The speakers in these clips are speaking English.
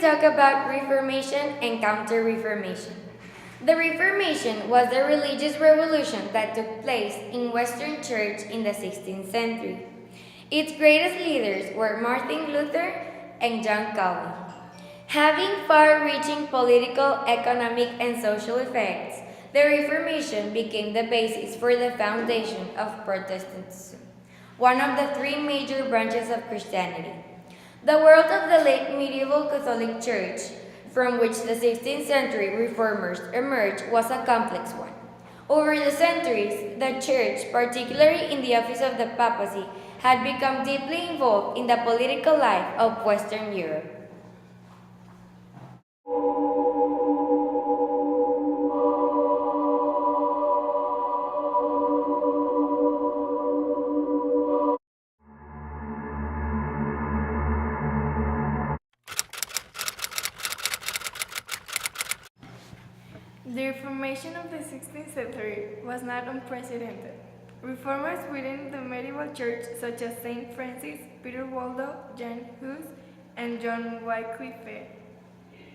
talk about Reformation and Counter-Reformation. The Reformation was the religious revolution that took place in Western Church in the 16th century. Its greatest leaders were Martin Luther and John Calvin. Having far-reaching political, economic, and social effects, the Reformation became the basis for the foundation of Protestantism, one of the three major branches of Christianity. The world of the late medieval Catholic Church, from which the 16th century reformers emerged, was a complex one. Over the centuries, the Church, particularly in the office of the papacy, had become deeply involved in the political life of Western Europe. The Reformation of the 16th century was not unprecedented. Reformers within the medieval church, such as Saint Francis, Peter Waldo, Jan Hus, and John Wycliffe,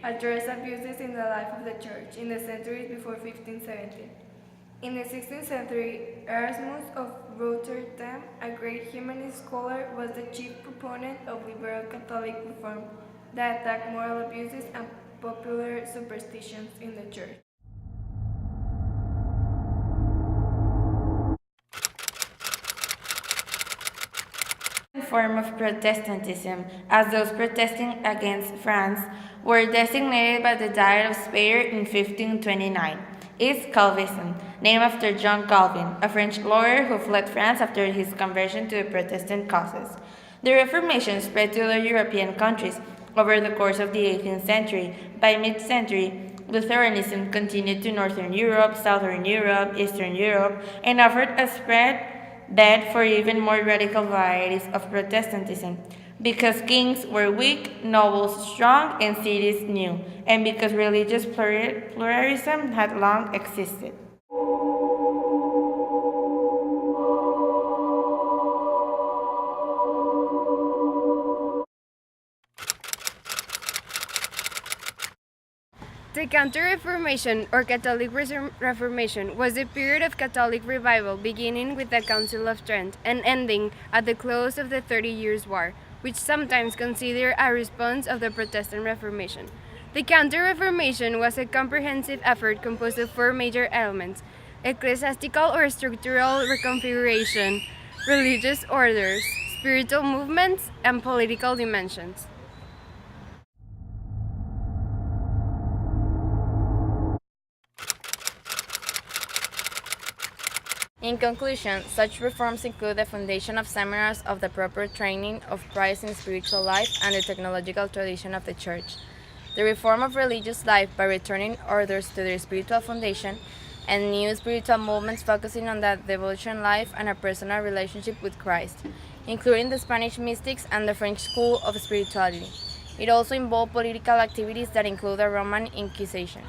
addressed abuses in the life of the church in the centuries before 1517. In the 16th century, Erasmus of Rotterdam, a great humanist scholar, was the chief proponent of liberal Catholic reform that attacked moral abuses and popular superstitions in the church. Form of Protestantism, as those protesting against France were designated by the Diet of Speyer in 1529, is Calvinism, named after John Calvin, a French lawyer who fled France after his conversion to the Protestant causes. The Reformation spread to other European countries over the course of the 18th century. By mid-century, Lutheranism continued to Northern Europe, Southern Europe, Eastern Europe, and offered a spread bed for even more radical varieties of Protestantism, because kings were weak, nobles strong, and cities new, and because religious pluralism had long existed. The Counter-Reformation or Catholic Reformation was a period of Catholic revival beginning with the Council of Trent and ending at the close of the 30 Years' War, which sometimes considered a response of the Protestant Reformation. The Counter-Reformation was a comprehensive effort composed of four major elements: ecclesiastical or structural reconfiguration, religious orders, spiritual movements, and political dimensions. In conclusion, such reforms include the foundation of seminars of the proper training of priests in spiritual life and the technological tradition of the Church, the reform of religious life by returning orders to their spiritual foundation, and new spiritual movements focusing on the devotion life and a personal relationship with Christ, including the Spanish mystics and the French school of spirituality. It also involved political activities that include the Roman Inquisition.